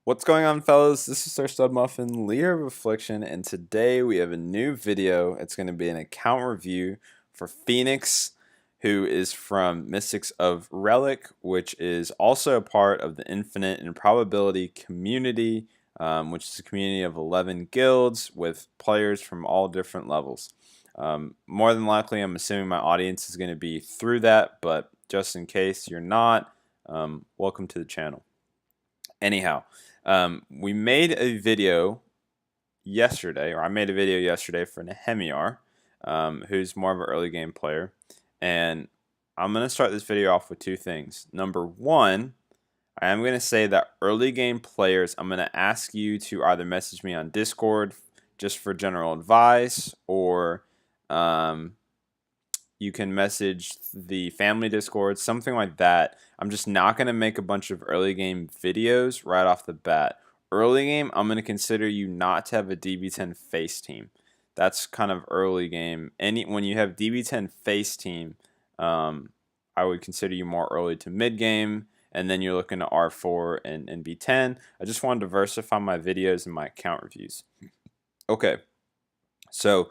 What's going on, fellas? This is our Stud Muffin, Leader of Affliction, and today we have a new video. It's going to be an account review for Phoenix, who is from Mystics of Relic, which is also a part of the Infinite Improbability community, which is a community of 11 guilds with players from all different levels. More than likely, I'm assuming my audience is going to be through that, but just in case you're not, welcome to the channel. Anyhow, we made a video yesterday, or I made a video yesterday for Nehemiar, who's more of an early game player. And I'm going to start this video off with two things. Number one, I am going to say that early game players, I'm going to ask you to either message me on Discord just for general advice, or you can message the family Discord, something like that. I'm just not going to make a bunch of early game videos right off the bat. Early game, I'm going to consider you not to have a DB10 face team. That's kind of early game. When you have DB10 face team, I would consider you more early to mid game, and then you're looking at R4 and B10. I just want to diversify my videos and my account reviews. Okay, so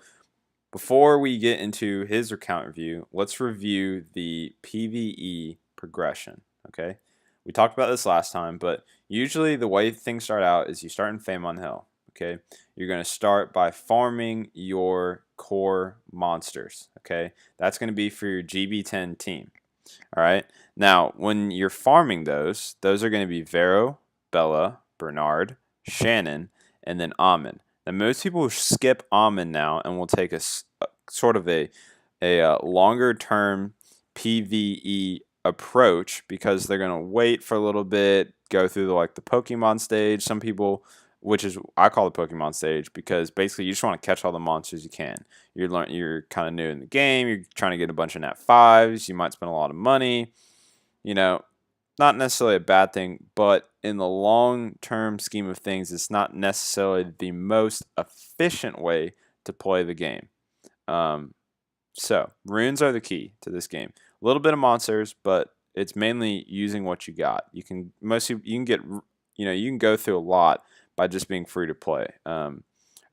before we get into his account review, let's review the PvE progression, okay? We talked about this last time, but usually the way things start out is you start in Fame on Hill, okay? You're going to start by farming your core monsters, okay? That's going to be for your GB10 team, all right? Now, when you're farming those are going to be Vero, Bella, Bernard, Shannon, and then Amon. Now, most people skip Amon now and will take a sort of a longer term PvE approach because they're going to wait for a little bit, go through the Pokemon stage. Some people, which is I call the Pokemon stage, because basically you just want to catch all the monsters you can. You're kind of new in the game. You're trying to get a bunch of Nat 5s. You might spend a lot of money. You know, not necessarily a bad thing, but in the long-term scheme of things, it's not necessarily the most efficient way to play the game. So runes are the key to this game. A little bit of monsters, but it's mainly using what you got. You can go through a lot by just being free to play. A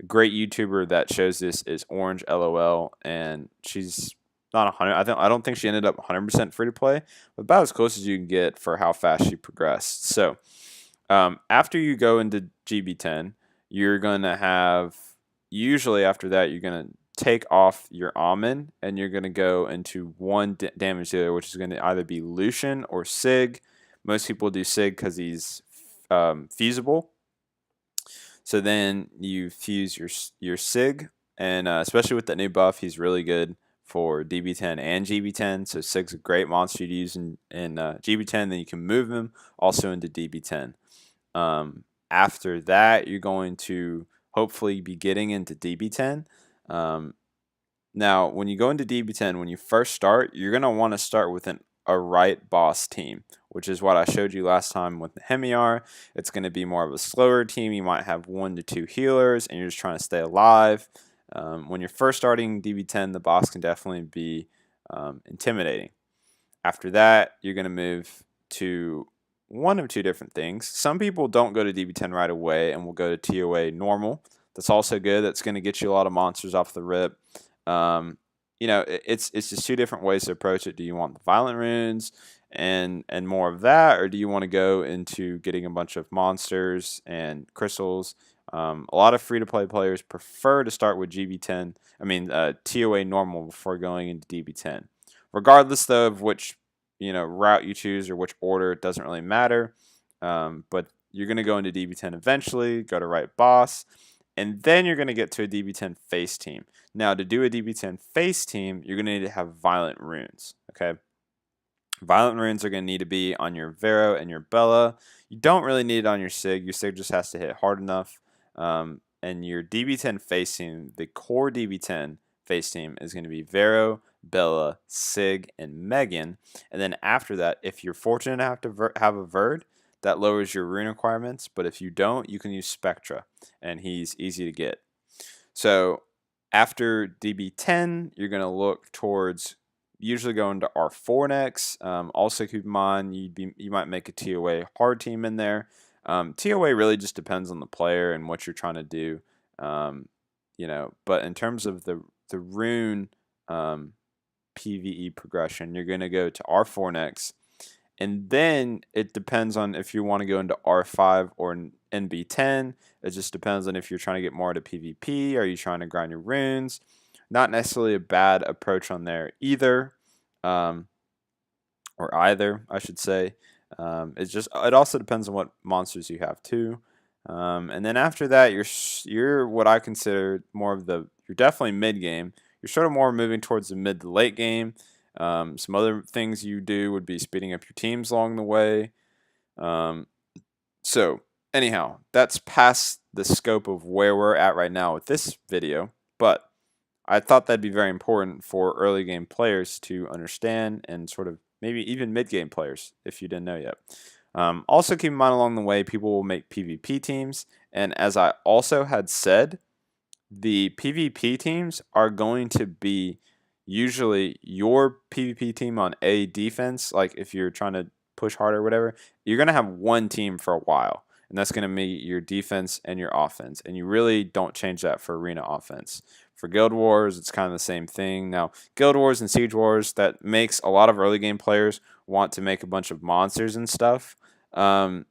great YouTuber that shows this is Orange LOL, and she's not 100. I don't think she ended up 100% free to play, but about as close as you can get for how fast she progressed. So after you go into GB10, you're gonna have, usually after that, you're gonna take off your Amon, and you're gonna go into one damage dealer, which is gonna either be Lucian or Sig. Most people do Sig because he's feasible. So then you fuse your Sig, and especially with that new buff, he's really good for DB10 and GB10. So Sig's a great monster to use in GB10. Then you can move him also into DB10. After that, you're going to hopefully be getting into DB10. Now, when you go into DB10, when you first start, you're going to want to start with a right boss team, which is what I showed you last time with Nehemiar. It's going to be more of a slower team. You might have 1 to 2 healers, and you're just trying to stay alive. When you're first starting DB10, the boss can definitely be intimidating. After that, you're going to move to one of two different things. Some people don't go to DB10 right away and will go to TOA normal. That's also good. That's going to get you a lot of monsters off the rip. It's just two different ways to approach it. Do you want the violent runes and more of that, or do you want to go into getting a bunch of monsters and crystals? A lot of free-to-play players prefer to start with TOA normal before going into DB10. Regardless, though, of which route you choose or which order, it doesn't really matter. But you're going to go into DB10 eventually, go to right boss, and then you're going to get to a DB10 face team. Now, to do a DB10 face team, you're going to need to have violent runes, okay? Violent runes are going to need to be on your Vero and your Bella. You don't really need it on your Sig. Your Sig just has to hit hard enough. And your DB10 face team, the core DB10 face team, is going to be Vero, Bella, Sig, and Megan. And then after that, if you're fortunate enough to have a Verd, that lowers your rune requirements. But if you don't, you can use Spectra, and he's easy to get. So after DB10, you're going to look towards usually going to R4 next. Also keep in mind you might make a TOA hard team in there. TOA really just depends on the player and what you're trying to do. But in terms of the rune PVE progression, you're going to go to R4 next. And then it depends on if you want to go into R5 or NB10. It just depends on if you're trying to get more into PvP. Are you trying to grind your runes? Not necessarily a bad approach on there either, or either, I should say. It also depends on what monsters you have too. And then after that, you're what I consider more of you're definitely mid game. You're sort of more moving towards the mid to late game. Some other things you do would be speeding up your teams along the way. So anyhow, that's past the scope of where we're at right now with this video, but I thought that'd be very important for early game players to understand, and sort of maybe even mid game players if you didn't know yet. Also keep in mind along the way, people will make PvP teams, and as I also had said, the PvP teams are going to be usually your PvP team on a defense. Like if you're trying to push harder or whatever, you're going to have one team for a while, and that's going to be your defense and your offense, and you really don't change that for arena offense. For Guild Wars, it's kind of the same thing. Now, Guild Wars and Siege Wars, that makes a lot of early game players want to make a bunch of monsters and stuff. You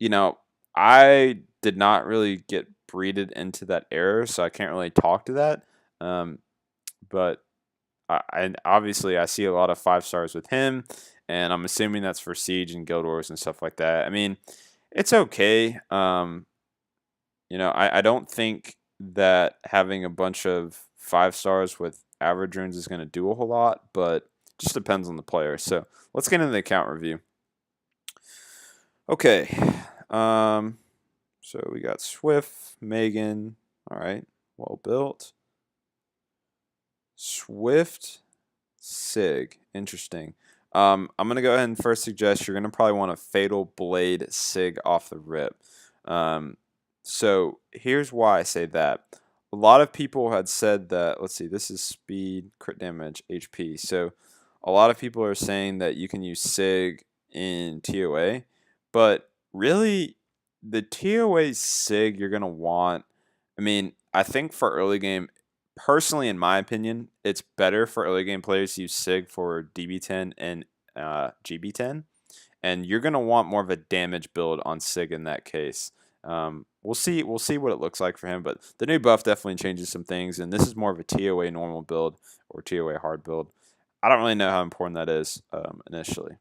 know, I did not really get breeded into that era, so I can't really talk to that. But obviously I see a lot of 5 stars with him, and I'm assuming that's for Siege and Guild Wars and stuff like that. I mean, it's okay. I don't think that having a bunch of 5 stars with average runes is going to do a whole lot, but it just depends on the player. So let's get into the account review. Okay. So we got Swift, Megan. All right. Well built. Swift, Sig. Interesting. I'm going to go ahead and first suggest you're going to probably want a Fatal Blade Sig off the rip. So here's why I say that. A lot of people had said that, let's see, this is speed, crit damage, HP. So a lot of people are saying that you can use Sig in TOA, but really the TOA Sig you're going to want, I mean, I think for early game, personally in my opinion, it's better for early game players to use Sig for DB10 and GB10, and you're going to want more of a damage build on Sig in that case. We'll see what it looks like for him, but the new buff definitely changes some things, and this is more of a TOA normal build or TOA hard build. I don't really know how important that is initially.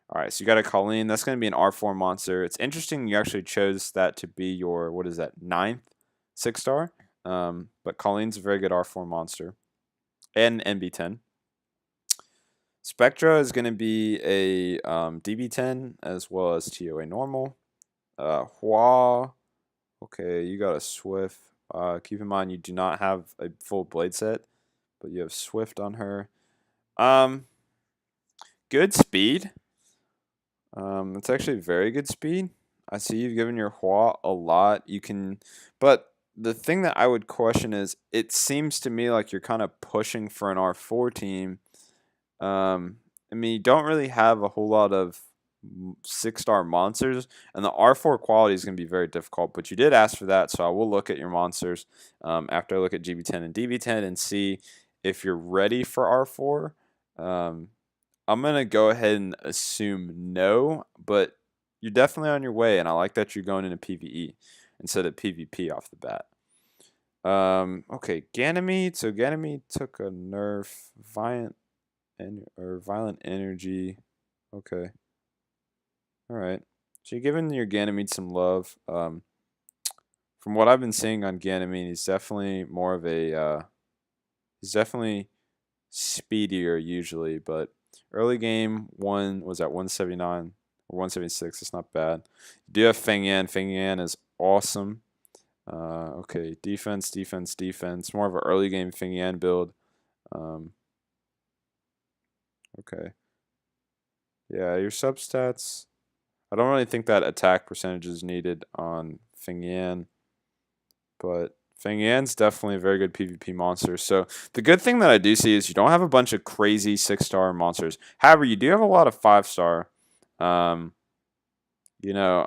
All right, so you got a Colleen. That's going to be an R4 monster. It's interesting you actually chose that to be your, what is that, 9th 6-star? But Colleen's a very good R4 monster. And NB10. Spectra is going to be a DB10 as well as TOA normal. Hua, okay, you got a Swift. Keep in mind you do not have a full blade set, but you have Swift on her. Good speed. It's actually very good speed. I see you've given your Hua a lot. But the thing that I would question is, it seems to me like you're kind of pushing for an R4 team. I mean, you don't really have a whole lot of 6-star monsters, and the R4 quality is going to be very difficult, but you did ask for that, so I will look at your monsters after I look at GB10 and DB10 and see if you're ready for R4. I'm going to go ahead and assume no, but you're definitely on your way, and I like that you're going into PvE instead of PvP off the bat. Okay, Ganymede. So Ganymede took a nerf. Violent Energy. Okay. Alright. So you're giving your Ganymede some love. From what I've been seeing on Ganymede, he's definitely more of a he's definitely speedier usually, but early game one was at 179 or 176. It's not bad. You do have Feng Yan. Feng Yan is awesome. Okay, defense. More of an early game Feng Yan build. Okay. Yeah, your substats. I don't really think that attack percentage is needed on Feng Yan, but Feng Yan's definitely a very good PvP monster. So the good thing that I do see is you don't have a bunch of crazy 6-star monsters. However, you do have a lot of 5-star. You know,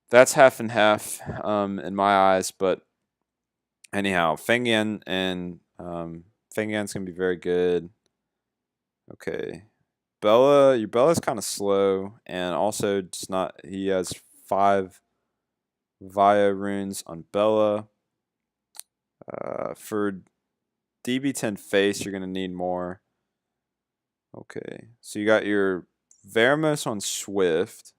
that's half and half in my eyes. But anyhow, Fengyan and Fengyan's gonna be very good. Okay, your Bella's kind of slow, and also it's not. He has 5 Via runes on Bella. For DB10 face, you're gonna need more. Okay, so you got your Veramos on Swift.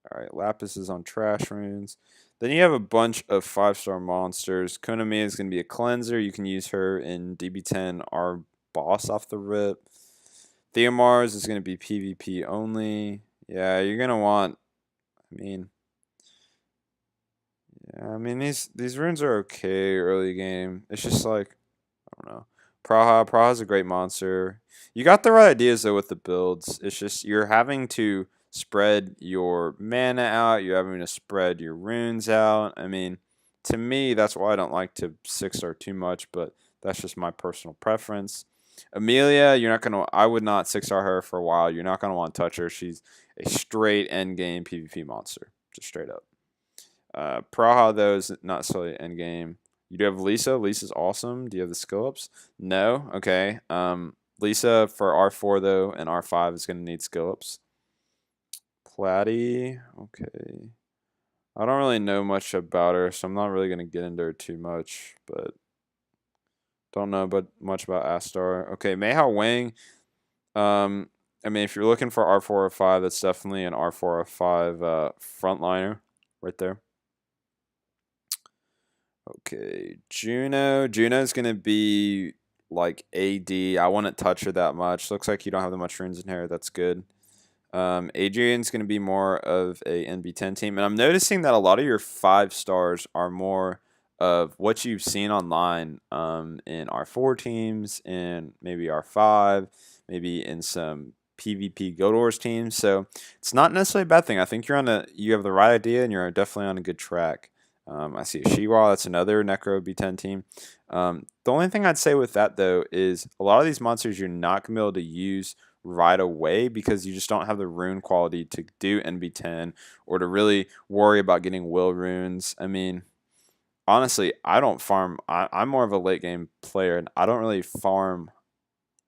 All right, Lapis is on Trash runes. Then you have a bunch of 5-star monsters. Konami is going to be a cleanser. You can use her in DB10, our boss off the rip. Theomars is going to be PvP only. Yeah, you're going to want. I mean, these runes are okay early game. It's just like I don't know. Praha's a great monster. You got the right ideas though with the builds. It's just you're having to spread your mana out. You're having to spread your runes out. I mean, to me, that's why I don't like to 6-star too much. But that's just my personal preference. Amelia, you're not gonna. I would not 6-star her for a while. You're not gonna want to touch her. She's a straight end game PvP monster, just straight up. Praha though is not necessarily end game. You do have Lisa. Lisa's awesome. Do you have the skill ups? No. Okay. Lisa for R4 though and R5 is going to need skill ups. Platy. Okay. I don't really know much about her, so I'm not really going to get into her too much, but don't know much about Astar. Okay, Meihao Wang. If you're looking for R4 or 5, that's definitely an R4 or 5 frontliner right there. Okay, Juno. Juno's gonna be like AD. I wouldn't touch her that much. Looks like you don't have that much runes in here. That's good. Adrian's gonna be more of a NB10 team, and I'm noticing that a lot of your 5-stars are more of what you've seen online in R4 teams, and maybe R5, maybe in some PvP Guild Wars teams. So it's not necessarily a bad thing. I think you have the right idea, and you're definitely on a good track. I see a Shiwa. That's another Necro B10 team. The only thing I'd say with that, though, is a lot of these monsters you're not going to be able to use right away because you just don't have the rune quality to do NB10 or to really worry about getting will runes. I mean, honestly, I don't farm. I'm more of a late game player, and I don't really farm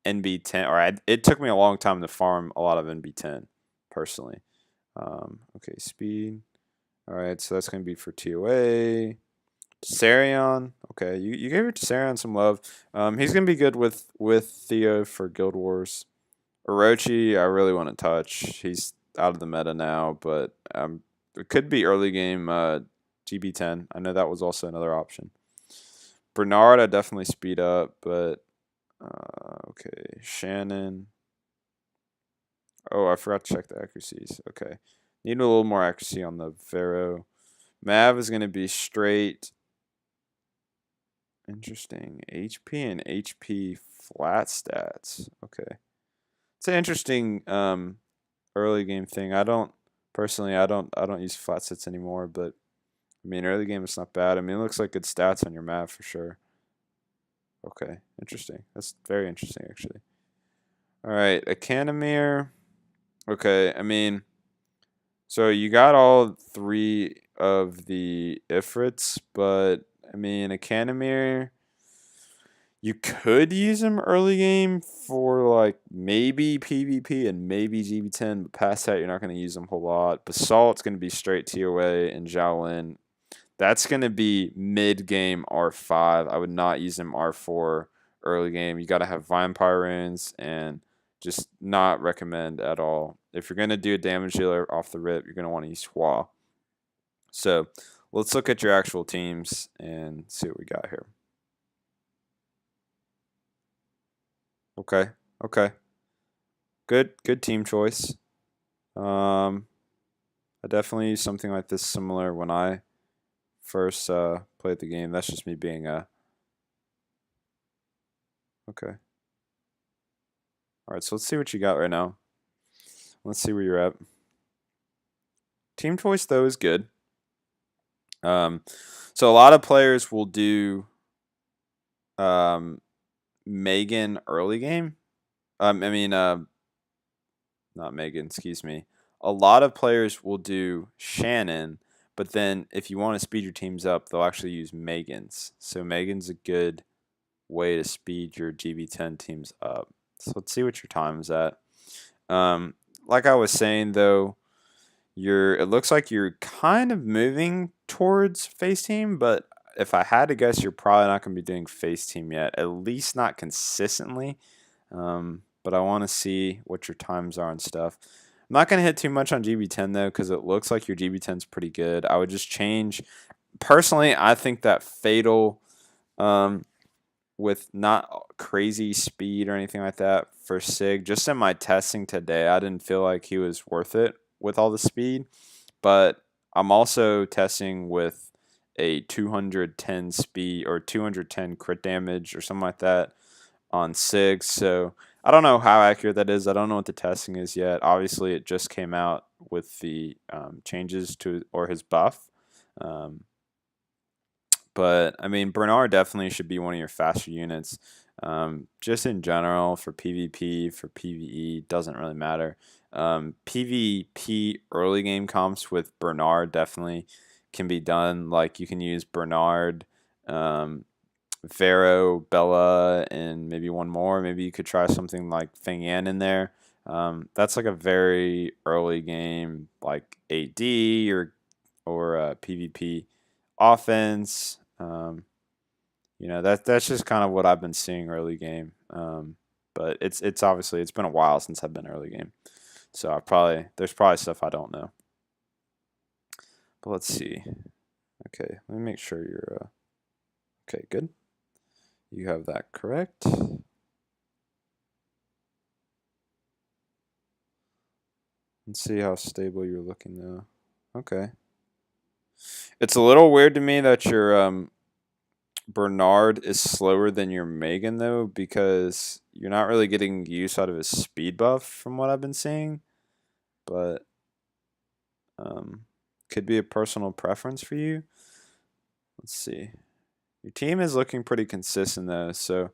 NB10. It took me a long time to farm a lot of NB10, personally. Okay, speed. All right, so that's going to be for TOA. Sarion. Okay, you gave it to Sarion some love. He's going to be good with Theo for Guild Wars. Orochi, I really want to touch. He's out of the meta now, but it could be early game GB10. I know that was also another option. Bernard, I definitely speed up, but okay. Shannon. Oh, I forgot to check the accuracies. Okay. Need a little more accuracy on the Vero. Mav is going to be straight. Interesting. HP and HP flat stats. Okay. It's an interesting early game thing. I don't use flat stats anymore, but I mean early game is not bad. I mean it looks like good stats on your map for sure. Okay, interesting. That's very interesting actually. Alright, a Canamir. Okay, I mean so you got all 3 of the Ifrits, but I mean a Canamir you could use him early game for like maybe PvP and maybe GB10, but past that you're not going to use him a whole lot. Basalt's going to be straight TOA and Shaolin. That's going to be mid game R5. I would not use him R4 early game. You got to have Vampire runes and just not recommend at all. If you're going to do a damage dealer off the rip, you're going to want to use Hua. So let's look at your actual teams and see what we got here. Okay. Okay. Good team choice. I definitely use something like this similar when I first played the game. That's just me being a okay. Alright, so let's see what you got right now. Let's see where you're at. Team choice though is good. So a lot of players will do Megan early game. not Megan, excuse me. A lot of players will do Shannon, but then if you want to speed your teams up, they'll actually use Megan's. So Megan's a good way to speed your GB10 teams up. So let's see what your time is at. Um, like I was saying though, it looks like you're kind of moving towards face team, but if I had to guess, you're probably not going to be doing face team yet, at least not consistently. But I want to see what your times are and stuff. I'm not going to hit too much on GB10 though, because it looks like your GB10 is pretty good. I would just change. Personally, I think that Fatal, um, with not crazy speed or anything like that for Sig, just in my testing today, I didn't feel like he was worth it with all the speed. But I'm also testing with a 210 speed or 210 crit damage or something like that on Sig. So I don't know how accurate that is. I don't know what the testing is yet. Obviously, it just came out with the changes to or his buff. Um, but I mean, Bernard definitely should be one of your faster units. Just in general, for PvP, for PvE, doesn't really matter. PvP early game comps with Bernard definitely can be done. Like you can use Bernard, Vero, Bella, and maybe one more. Maybe you could try something like Feng Yan in there. That's like a very early game, like AD or PvP offense. That's just kind of what I've been seeing early game. But it's obviously it's been a while since I've been early game, so there's probably stuff I don't know. But let's see. Okay, let me make sure you're okay. Good. You have that correct. Let's see how stable you're looking now. Okay. It's a little weird to me that your Bernard is slower than your Megan though, because you're not really getting use out of his speed buff from what I've been seeing. But could be a personal preference for you. Let's see. Your team is looking pretty consistent though, so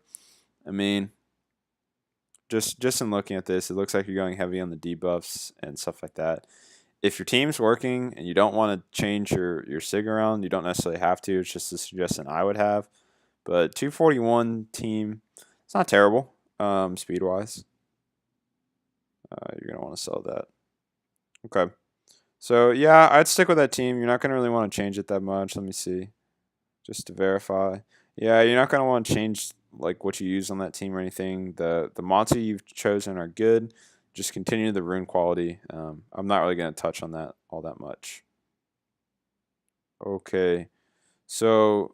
I mean, just in looking at this, it looks like you're going heavy on the debuffs and stuff like that. If your team's working and you don't want to change your sig around, you don't necessarily have to. It's just a suggestion I would have. But 241 team, it's not terrible speed wise. You're gonna want to sell that. Okay. So yeah, I'd stick with that team. You're not gonna really want to change it that much. Let me see, just to verify. Yeah, you're not gonna want to change like what you use on that team or anything. The monster you've chosen are good. Just continue the rune quality. I'm not really gonna touch on that all that much. Okay, so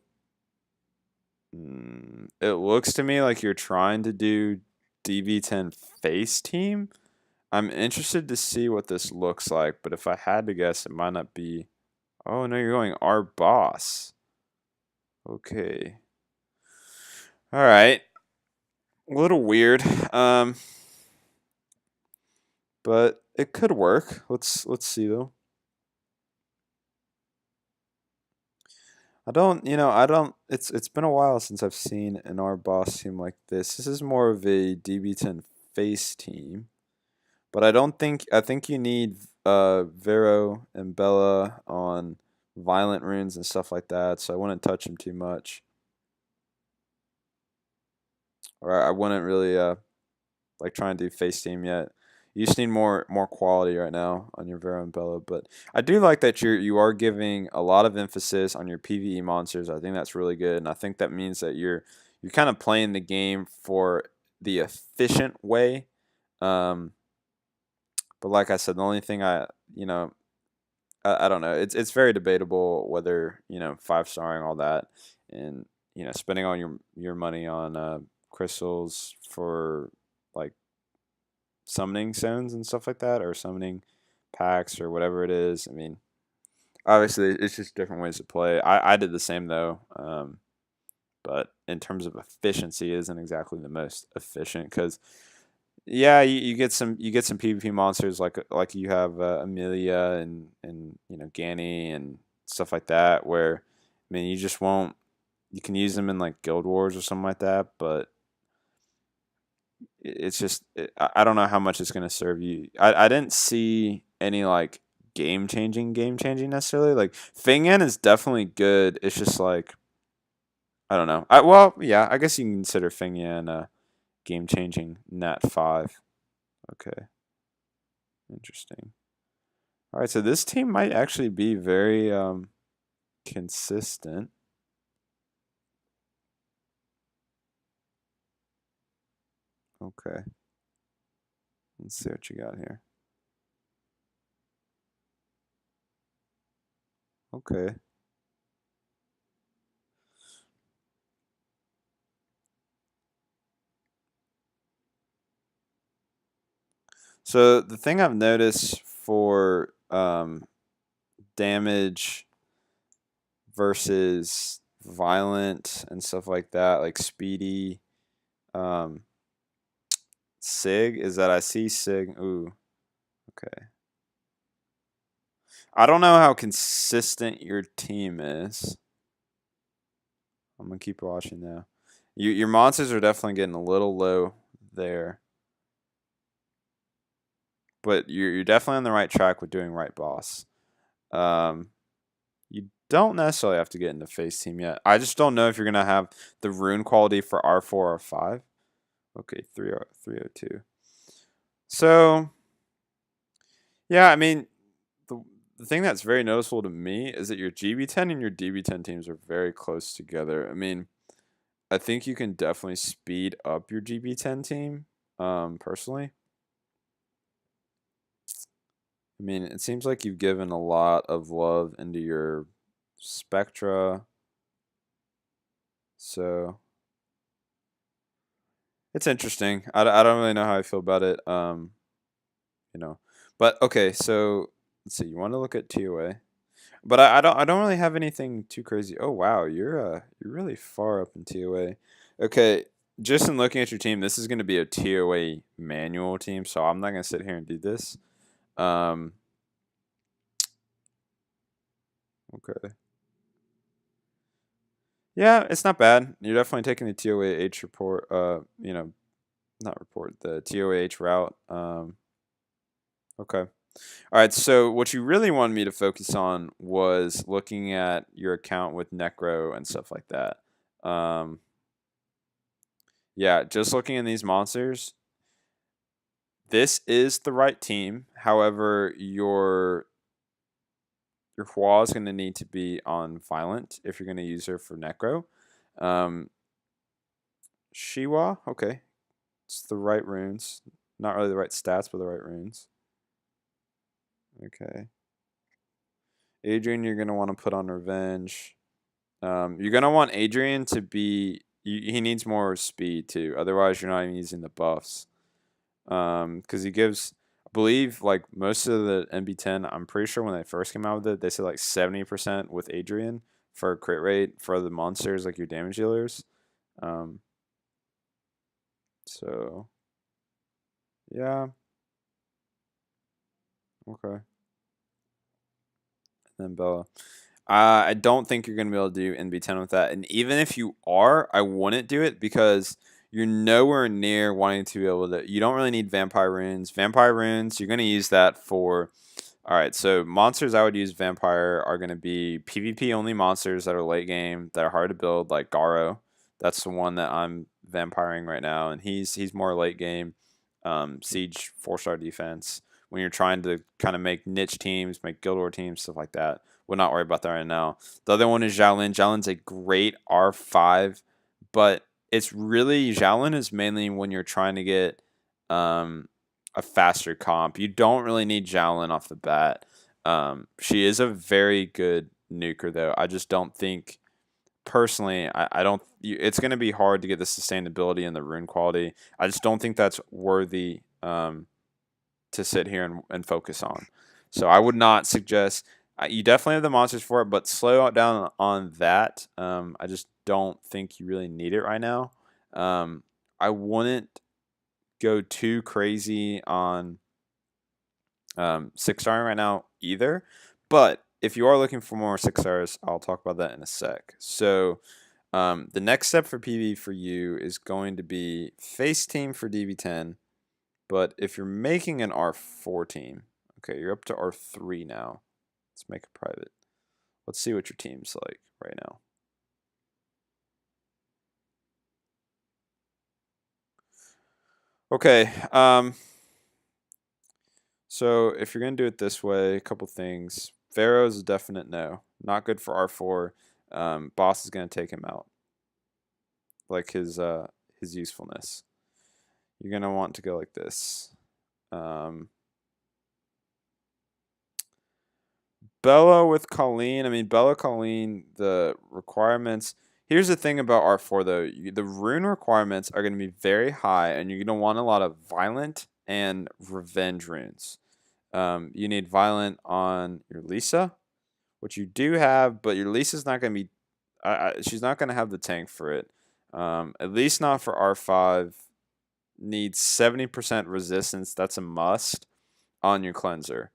it looks to me like you're trying to do DB10 face team. I'm interested to see what this looks like, but if I had to guess, it might not be. Oh no, you're going our boss. Okay. All right. A little weird. But it could work. Let's see though. I don't. It's been a while since I've seen an R boss team like this. This is more of a DB10 face team, but I think you need Vero and Bella on violent runes and stuff like that. So I wouldn't touch them too much, or I wouldn't really like try and do face team yet. You just need more quality right now on your Vera and Bella. But I do like that you are giving a lot of emphasis on your PvE monsters. I think that's really good, and I think that means that you're kind of playing the game for the efficient way. Um, but like I said, the only thing I don't know. It's very debatable whether 5 starring all that and spending all your money on crystals for like summoning zones and stuff like that, or summoning packs or whatever it is. I mean, obviously, it's just different ways to play. I did the same though, but in terms of efficiency, it isn't exactly the most efficient because yeah, you get some PvP monsters like you have Amelia and Ganny and stuff like that where I mean you just won't you can use them in like Guild Wars or something like that, but it's just I don't know how much it's gonna serve you. I didn't see any like game changing necessarily. Like Fingyan is definitely good. It's just like I don't know. Well, yeah, I guess you can consider Fingyan game changing Nat 5. Okay, interesting. All right, so this team might actually be very consistent. Okay, let's see what you got here. Okay. So the thing I've noticed for damage versus violent and stuff like that, like speedy, um, Sig, is that I see Sig. Ooh, okay. I don't know how consistent your team is. I'm gonna keep watching now. Your monsters are definitely getting a little low there, but you're definitely on the right track with doing right boss. Um, you don't necessarily have to get into face team yet. I just don't know if you're gonna have the rune quality for R4 or 5. Okay, 302. So yeah, I mean the the thing that's very noticeable to me is that your GB10 and your DB10 teams are very close together. I mean, I think you can definitely speed up your GB10 team. Personally, I mean, it seems like you've given a lot of love into your Spectra, so it's interesting. I don't really know how I feel about it. You know, but okay. So let's see. You want to look at TOA, but I don't really have anything too crazy. Oh wow, you're really far up in TOA. Okay, just in looking at your team, this is going to be a TOA manual team, so I'm not going to sit here and do this. Um, okay. Yeah, it's not bad. You're definitely taking the TOAH report. Not report the TOAH route. Okay. All right. So what you really wanted me to focus on was looking at your account with Necro and stuff like that. Um, yeah, just looking at these monsters. This is the right team. However, your Hua is going to need to be on Violent if you're going to use her for Necro. Um, Shiwa, okay, it's the right runes. Not really the right stats, but the right runes. Okay. Adrian, you're going to want to put on Revenge. You're going to want Adrian to be. He needs more speed too. Otherwise, you're not even using the buffs. Because he gives. I believe like most of the NB10, I'm pretty sure when they first came out with it, they said like 70% with Adrian for crit rate for the monsters, like your damage dealers. Um, so, yeah. Okay. And then Bella. I don't think you're going to be able to do NB10 with that. And even if you are, I wouldn't do it because you're nowhere near wanting to be able to. You don't really need Vampire Runes. Vampire Runes, you're going to use that for. All right, so monsters I would use Vampire are going to be PvP only monsters that are late game, that are hard to build, like Garo. That's the one that I'm vampiring right now, and he's more late game. Siege 4-star defense. When you're trying to kind of make niche teams, make Guild War teams, stuff like that. We'll not worry about that right now. The other one is Xiaolin. Xiaolin's a great R5, but it's really Xiaolin is mainly when you're trying to get a faster comp. You don't really need Xiaolin off the bat. She is a very good nuker though. I just don't think personally. I don't. It's going to be hard to get the sustainability and the rune quality. I just don't think that's worthy to sit here and focus on. So I would not suggest. You definitely have the monsters for it, but slow down on that. I just don't think you really need it right now. I wouldn't go too crazy on 6-star right now either. But if you are looking for more 6 stars, I'll talk about that in a sec. So The next step for PB for you is going to be face team for DB10. But if you're making an R4 team, okay, you're up to R3 now. Let's make it private. Let's see what your team's like right now. Okay, so if you're going to do it this way, a couple things. Pharaoh is a definite no. Not good for R4. Boss is going to take him out. Like his usefulness. You're going to want to go like this. Bella with Colleen. I mean, Bella, Colleen, the requirements. Here's the thing about R4, though. The rune requirements are going to be very high, and you're going to want a lot of violent and revenge runes. You need violent on your Lisa, which you do have, but your Lisa's not going to be. She's not going to have the tank for it. At least not for R5. Needs 70% resistance. That's a must on your cleanser.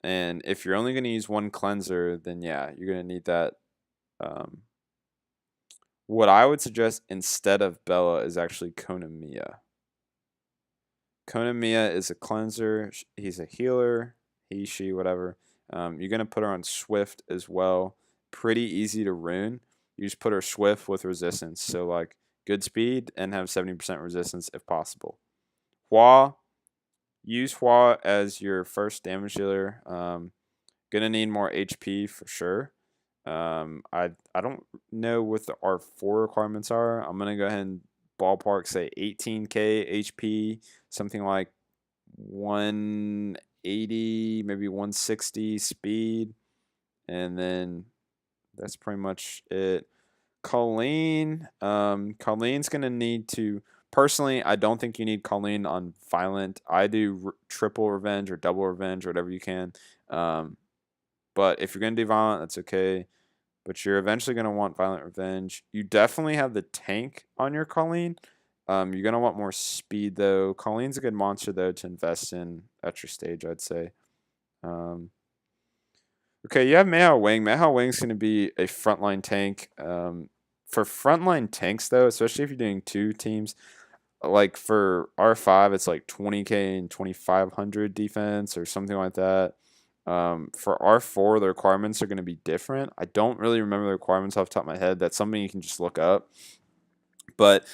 And if you're only going to use one cleanser, then yeah, you're going to need that. What I would suggest instead of Bella is actually Konamiya. Konamiya is a cleanser. He's a healer. He, she, whatever. You're going to put her on Swift as well. Pretty easy to rune. You just put her Swift with resistance. So, like, good speed and have 70% resistance if possible. Hua. Use Hua as your first damage dealer. Gonna need more HP for sure. I don't know what the R4 requirements are. I'm gonna go ahead and ballpark say 18k HP, something like 180, maybe 160 speed, and then that's pretty much it. Colleen, Colleen's gonna need to. Personally, I don't think you need Colleen on violent. I do triple revenge or double revenge or whatever you can. But if you're gonna do violent, that's okay. But you're eventually gonna want violent revenge. You definitely have the tank on your Colleen. You're gonna want more speed though. Colleen's a good monster though to invest in at your stage, I'd say. Okay, you have Meihao Wing. Meihao Wing's gonna be a frontline tank. For frontline tanks though, especially if you're doing two teams, like for R5, it's like 20k and 2500 defense or something like that. For R4, the requirements are going to be different. I don't really remember the requirements off the top of my head. That's something you can just look up. But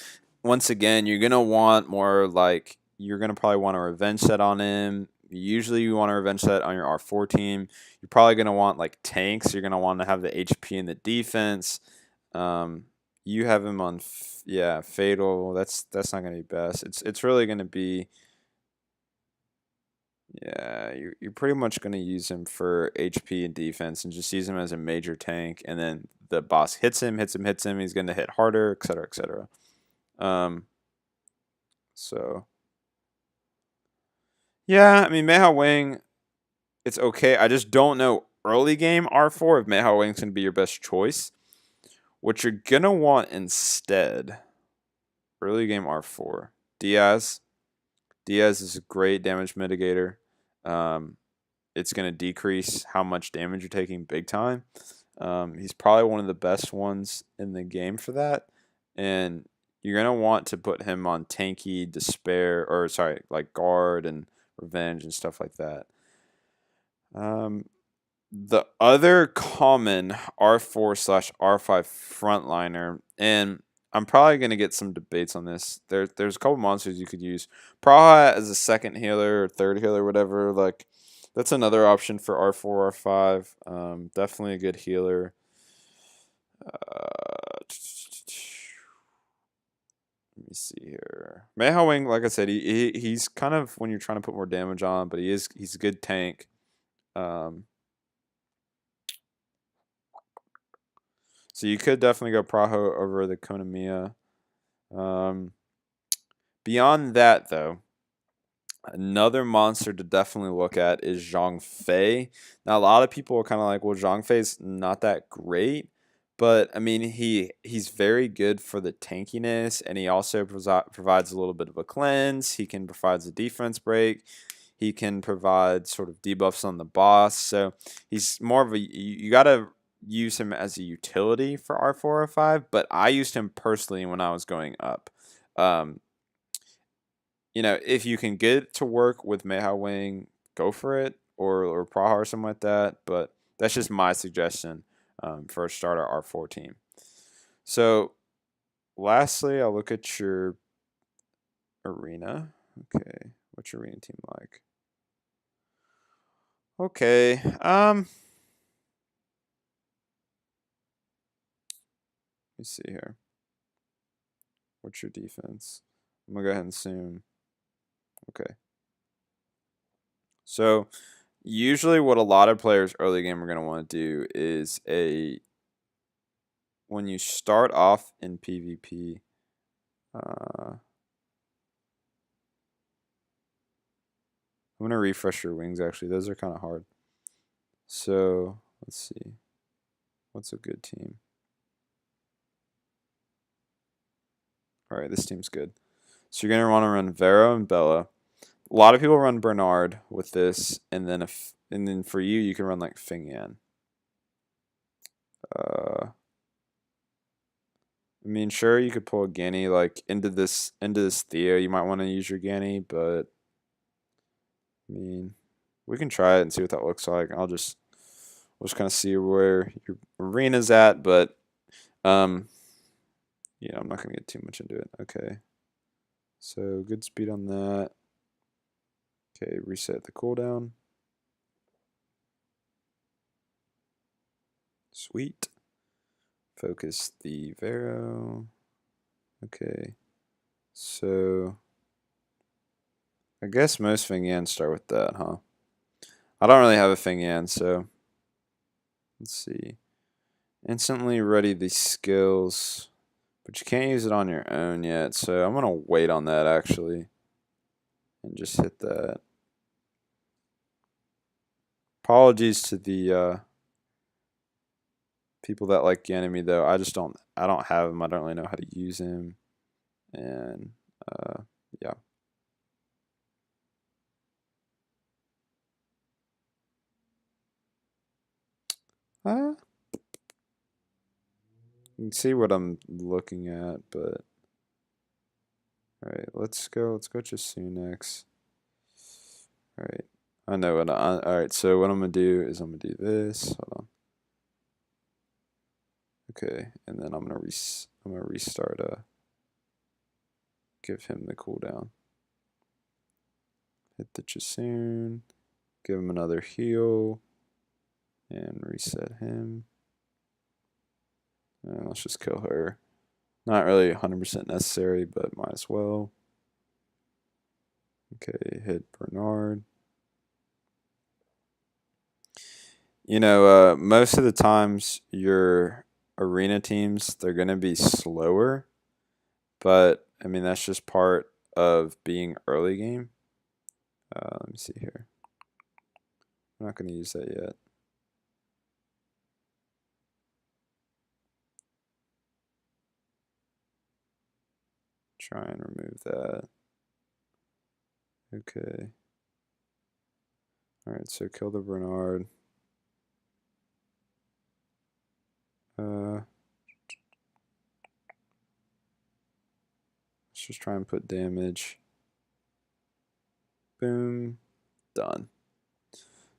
once again, you're going to want more like, you're going to probably want a revenge set on him. Usually you want a revenge set on your R4 team. You're probably going to want like tanks. You're going to want to have the HP and the defense. You have him on, Fatal. That's not going to be best. It's really going to be, you're pretty much going to use him for HP and defense and just use him as a major tank. And then the boss hits him. He's going to hit harder, etc., etc. So, yeah, I mean, Meihao Wing, it's okay. I just don't know early game R4 if Meihao Wing's going to be your best choice. What you're going to want instead, early game R4, Diaz. Diaz is a great damage mitigator. It's going to decrease how much damage you're taking big time. He's probably one of the best ones in the game for that. And you're going to want to put him on tanky, despair, like guard and revenge and stuff like that. The other common R4/R5 frontliner, and I'm probably going to get some debates on this. There's a couple monsters you could use. Praha as a second healer or third healer, whatever. Like, that's another option for R4, R5. Definitely a good healer. Let me see here. Meihao Wing, like I said, he's kind of when you're trying to put more damage on, but he's a good tank. So you could definitely go Praho over the Konamiya. Beyond that, though, another monster to definitely look at is Zhang Fei. Now, a lot of people are kind of like, well, Zhang Fei's not that great. But, I mean, he's very good for the tankiness, and he also provides a little bit of a cleanse. He can provide a defense break. He can provide sort of debuffs on the boss. So he's more of a... You got to use him as a utility for R4 or 5, but I used him personally when I was going up. Um, if you can get it to work with Meha Wing, go for it, or Praha or something like that. But that's just my suggestion for a starter R4 team. So, lastly, I'll look at your arena. Okay, what's your arena team like? Okay, let me see here. What's your defense? I'm gonna go ahead and assume. Okay. So usually what a lot of players early game are gonna want to do is when you start off in PvP, I'm gonna refresh your wings actually. Those are kind of hard. So let's see. What's a good team? Alright, this team's good. So you're gonna want to run Vero and Bella. A lot of people run Bernard with this, and then for you, you can run like Fing Yan. I mean, sure, you could pull a Ganny like into this Theo. You might want to use your Ganny, but I mean, we can try it and see what that looks like. We'll just kind of see where your arena's at, but um, I'm not gonna get too much into it. Okay, so good speed on that. Okay, reset the cooldown. Sweet. Focus the Vero. Okay, so I guess most Fing Yan start with that, huh? I don't really have a Fing Yan, so let's see. Instantly ready the skills, but you can't use it on your own yet, so I'm gonna wait on that actually and just hit that. Apologies to the people that like Ganymede though. I don't have him. I don't really know how to use him, and yeah. You can see what I'm looking at, but all right, let's go. Let's go Jasunex. All right, I know what. All right, so what I'm gonna do is I'm gonna do this. Hold on. Okay, and then I'm gonna restart. Give him the cooldown. Hit the Jasoon. Give him another heal, and reset him. And let's just kill her. Not really 100% necessary, but might as well. Okay, hit Bernard. Most of the times your arena teams, they're going to be slower, but I mean, that's just part of being early game. Let me see here. I'm not going to use that yet. Try and remove that. Okay. Alright, so kill the Bernard. Let's just try and put damage. Boom. Done.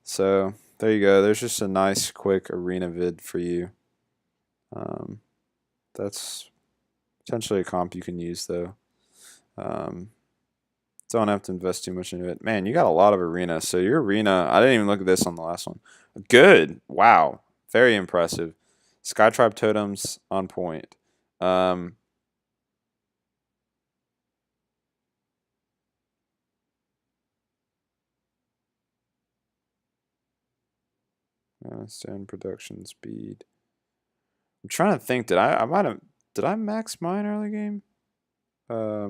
So, there you go. There's just a nice, quick arena vid for you. That's potentially a comp you can use, though. Don't have to invest too much into it. Man, you got a lot of arena. So your arena, I didn't even look at this on the last one. Good. Wow. Very impressive. Skytribe totems on point. Stand production speed. I'm trying to think. Did I max mine early game? I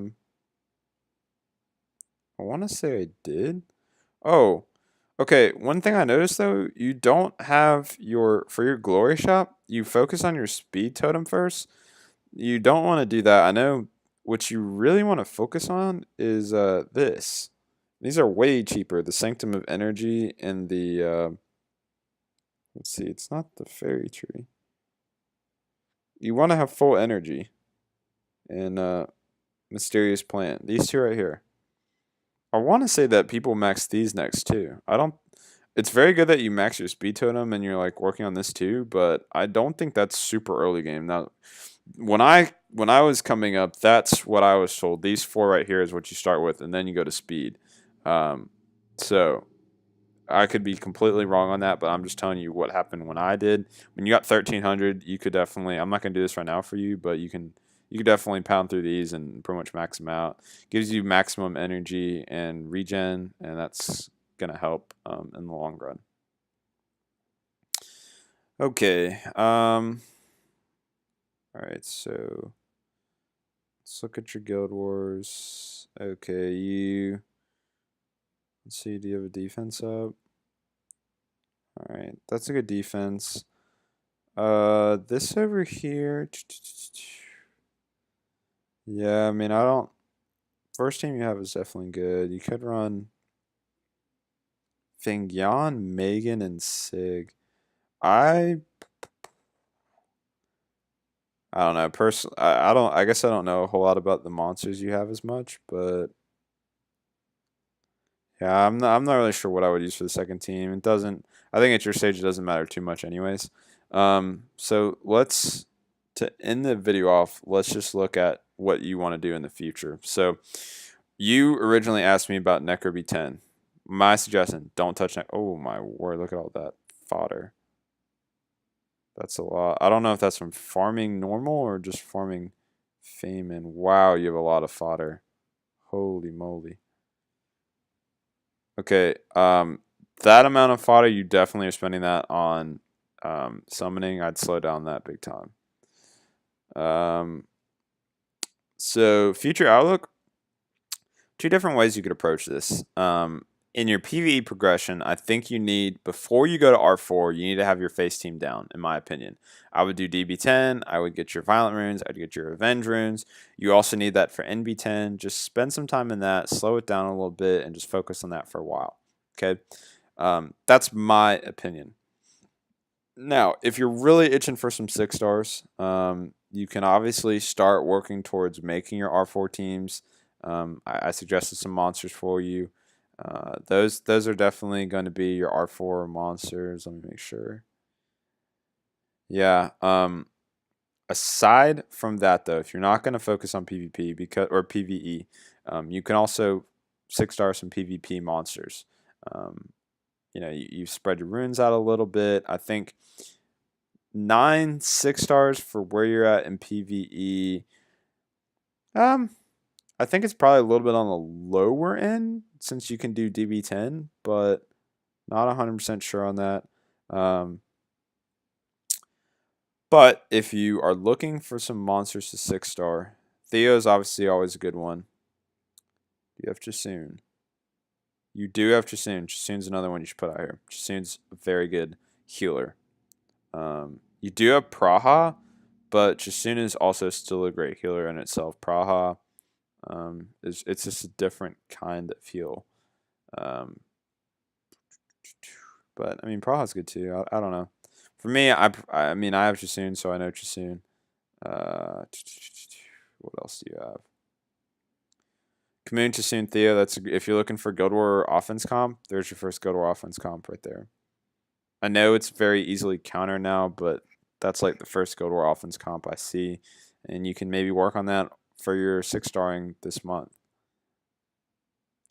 want to say I did. Oh, okay. One thing I noticed though, you don't have for your glory shop, you focus on your speed totem first. You don't want to do that. I know what you really want to focus on is this. These are way cheaper. The Sanctum of Energy and Let's see, it's not the fairy tree. You want to have full energy and mysterious plant. These two right here. I want to say that people max these next too. I don't. It's very good that you max your speed totem and you're like working on this too, but I don't think that's super early game. Now, when I was coming up, that's what I was told. These four right here is what you start with, and then you go to speed. Um, so I could be completely wrong on that, but I'm just telling you what happened when I did. When you got 1300, you could definitely. I'm not gonna do this right now for you, but you could definitely pound through these and pretty much max them out. Gives you maximum energy and regen, and that's gonna help in the long run. Okay. All right. So let's look at your guild wars. Okay. Let's see. Do you have a defense up? All right. That's a good defense. This over here. Yeah, I mean, I don't. First team you have is definitely good. You could run Fingyan, Megan, and Sig. I I don't know. I don't. I guess I don't know a whole lot about the monsters you have as much, but yeah, I'm not really sure what I would use for the second team. It doesn't. I think at your stage it doesn't matter too much, anyways. So let's to end the video off. Let's just look at what you want to do in the future. So you originally asked me about Necro B10. My suggestion: don't touch Necro. Oh my word! Look at all that fodder. That's a lot. I don't know if that's from farming normal or just farming fame. And wow, you have a lot of fodder. Holy moly. Okay, that amount of fodder, you definitely are spending that on summoning. I'd slow down that big time. Um, so future outlook, two different ways you could approach this. In your PvE progression, I think you need, before you go to R4, you need to have your face team down, in my opinion. I would do DB10, I would get your Violent runes, I'd get your Revenge runes. You also need that for NB10. Just spend some time in that, slow it down a little bit, and just focus on that for a while. Okay? That's my opinion. Now, if you're really itching for some 6 stars, you can obviously start working towards making your R4 teams. I suggested some monsters for you. Those are definitely going to be your R4 monsters. Let me make sure. Yeah. Aside from that, though, if you're not going to focus on PvP or PvE, you can also 6-star some PvP monsters. You spread your runes out a little bit. I think 9 6-stars for where you're at in PvE. I think it's probably a little bit on the lower end since you can do DB10, but not 100% sure on that. But if you are looking for some monsters to 6-star, Theo is obviously always a good one. You have Jasoon. You do have Jasoon. Jasoon's another one you should put out here. Jasoon's a very good healer. You do have Praha, but Jasoon is also still a great healer in itself. Praha, it's just a different kind of heal. But I mean, Praha's good too. I don't know. For me, I mean, I have Jasoon, so I know Jasoon. What else do you have? Commune, Jasoon, Theo. That's if you're looking for Guild War offense comp. There's your first Guild War offense comp right there. I know it's very easily counter now, but that's like the first Guild War offense comp I see, and you can maybe work on that for your 6-starring this month.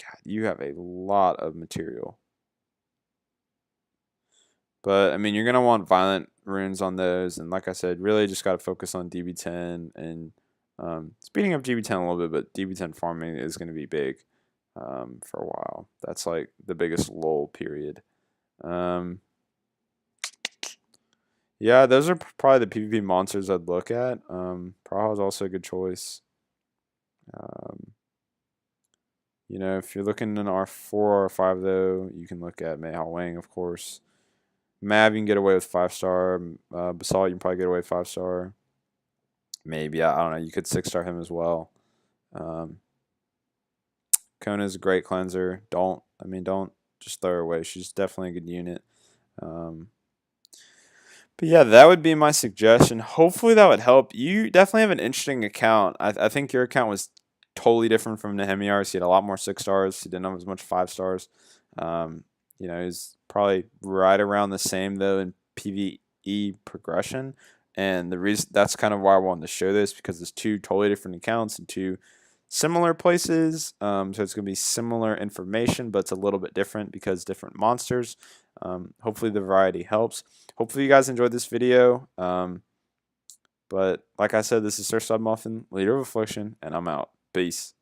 God, you have a lot of material. But I mean, you're gonna want violent runes on those, and like I said, really just gotta focus on DB10 and speeding up DB10 a little bit. But DB10 farming is gonna be big for a while. That's like the biggest lull period. Yeah, those are probably the PvP monsters I'd look at. Praha is also a good choice. Um, if you're looking in R4 or R5 though, you can look at Mayhao Wang, of course. Mav, you can get away with 5-star. Basalt, you can probably get away with 5-star. Maybe, I don't know. You could 6-star him as well. Kona's a great cleanser. Don't just throw her away. She's definitely a good unit. But yeah, that would be my suggestion. Hopefully that would help. You definitely have an interesting account. I think your account was totally different from Nehemiah's. He had a lot more 6 stars. He didn't have as much 5 stars. Um, he's probably right around the same though in PvE progression. And the reason that's kind of why I wanted to show this because it's two totally different accounts and two similar places. So it's going to be similar information, but it's a little bit different because different monsters. Hopefully the variety helps. Hopefully you guys enjoyed this video. But like I said, this is Sir Submuffin, Leader of Affliction, and I'm out. Peace.